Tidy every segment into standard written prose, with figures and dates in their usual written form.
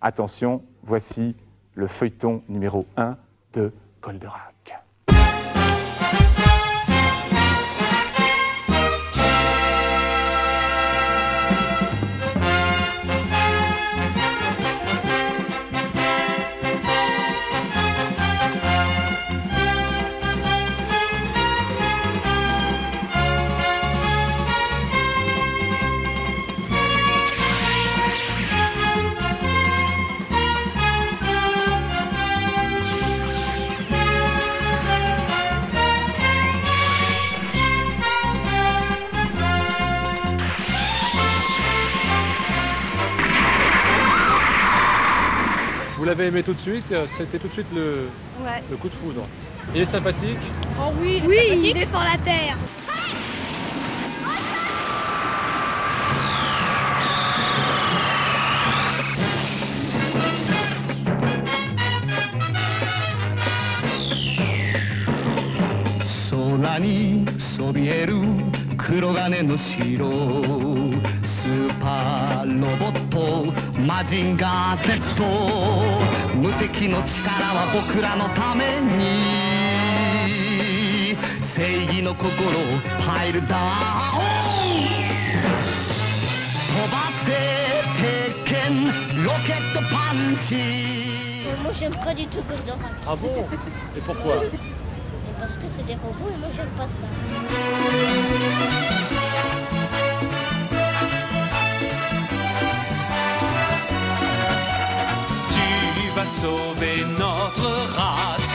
Attention, voici le feuilleton numéro 1 de Goldorak. Vous l'avez aimé tout de suite, c'était tout de suite le coup de foudre. Il est sympathique? Oh oui, il défend la terre.空にそびえる黒金の城スーパーロボットマジンガー Z 無敵の力は僕らのために正義の心をパイルダウン飛ばせ鉄拳ロケットパンチ Moi j'aime pas du tout Goldorak. Ah bon? Et pourquoi? Parce que c'est des robots et moi j'aime pas ça. Tu vas sauver notre race.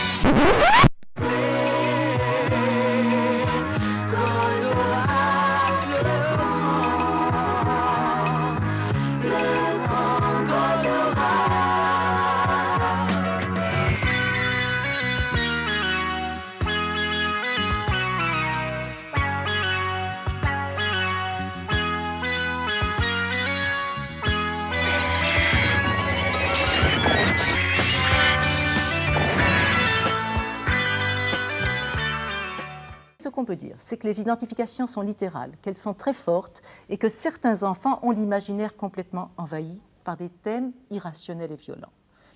Ce qu'on peut dire, c'est que les identifications sont littérales, qu'elles sont très fortes et que certains enfants ont l'imaginaire complètement envahi par des thèmes irrationnels et violents.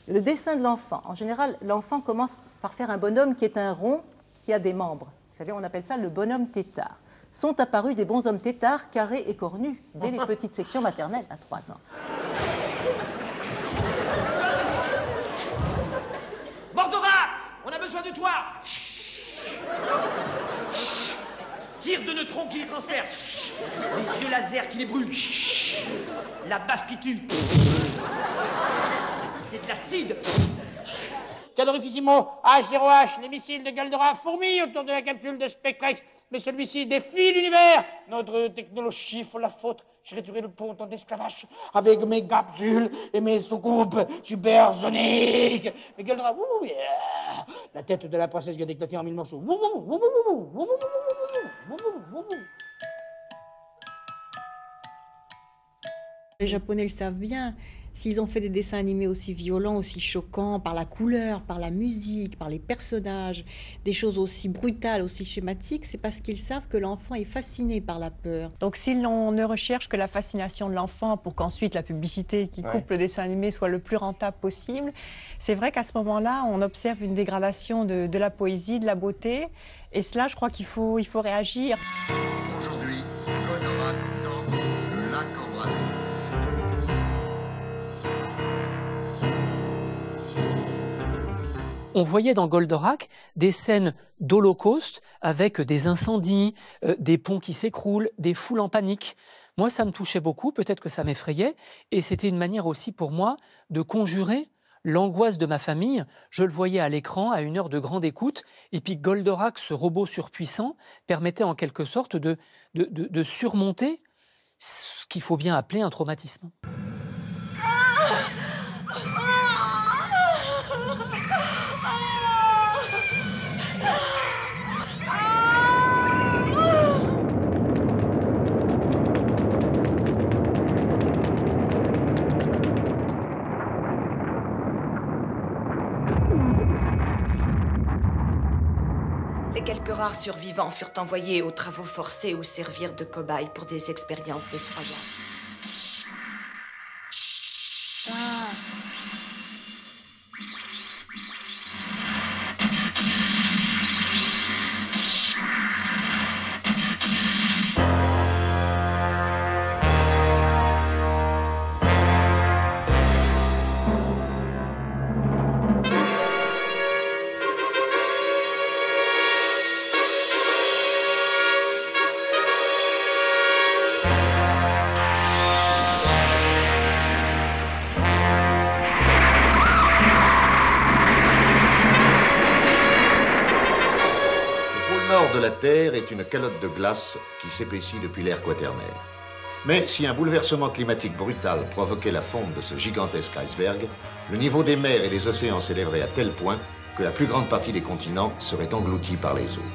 Le dessin de l'enfant, en général, l'enfant commence par faire un bonhomme qui est un rond qui a des membres. Vous savez, on appelle ça le bonhomme tétard. Sont apparus des bonshommes tétards carrés et cornus dès les petites sections maternelles à 3 ans. Goldorak, on a besoin de toi. Tire de neutrons qui les transpercent. Les yeux laser qui les brûlent. La baffe qui tue. C'est de l'acide. Calorifissimo, H0H, les missiles de Goldorak fourmillent autour de la capsule de Spectrex. Mais celui-ci défie l'univers. Notre technologie, faut la faute. J'ai réduit le pont en esclavage avec mes capsules et mes soucoupes supersoniques. Mais Goldorak, la tête de la princesse vient d'éclater en 1000 morceaux. Les Japonais le savent bien. S'ils ont fait des dessins animés aussi violents, aussi choquants, par la couleur, par la musique, par les personnages, des choses aussi brutales, aussi schématiques, c'est parce qu'ils savent que l'enfant est fasciné par la peur. Donc si l'on ne recherche que la fascination de l'enfant pour qu'ensuite la publicité qui coupe le dessin animé soit le plus rentable possible, c'est vrai qu'à ce moment-là, on observe une dégradation de la poésie, de la beauté. Et cela, je crois qu'il faut réagir. Aujourd'hui, Goldorak dans le lac embrasé. On voyait dans Goldorak des scènes d'Holocauste avec des incendies, des ponts qui s'écroulent, des foules en panique. Moi, ça me touchait beaucoup, peut-être que ça m'effrayait, et c'était une manière aussi pour moi de conjurer l'angoisse de ma famille. Je le voyais à l'écran à une heure de grande écoute, et puis Goldorak, ce robot surpuissant, permettait en quelque sorte de surmonter ce qu'il faut bien appeler un traumatisme. Les quelques rares survivants furent envoyés aux travaux forcés ou servirent de cobayes pour des expériences effroyables. Ah, de la Terre est une calotte de glace qui s'épaissit depuis l'ère quaternaire. Mais si un bouleversement climatique brutal provoquait la fonte de ce gigantesque iceberg, le niveau des mers et des océans s'élèverait à tel point que la plus grande partie des continents serait engloutie par les eaux.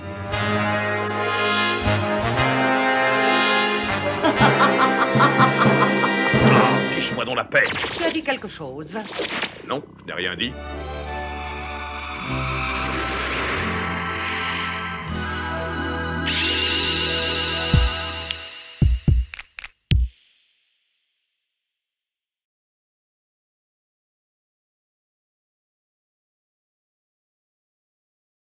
Fiche-moi donc la paix. Tu as dit quelque chose? Non, je n'ai rien dit.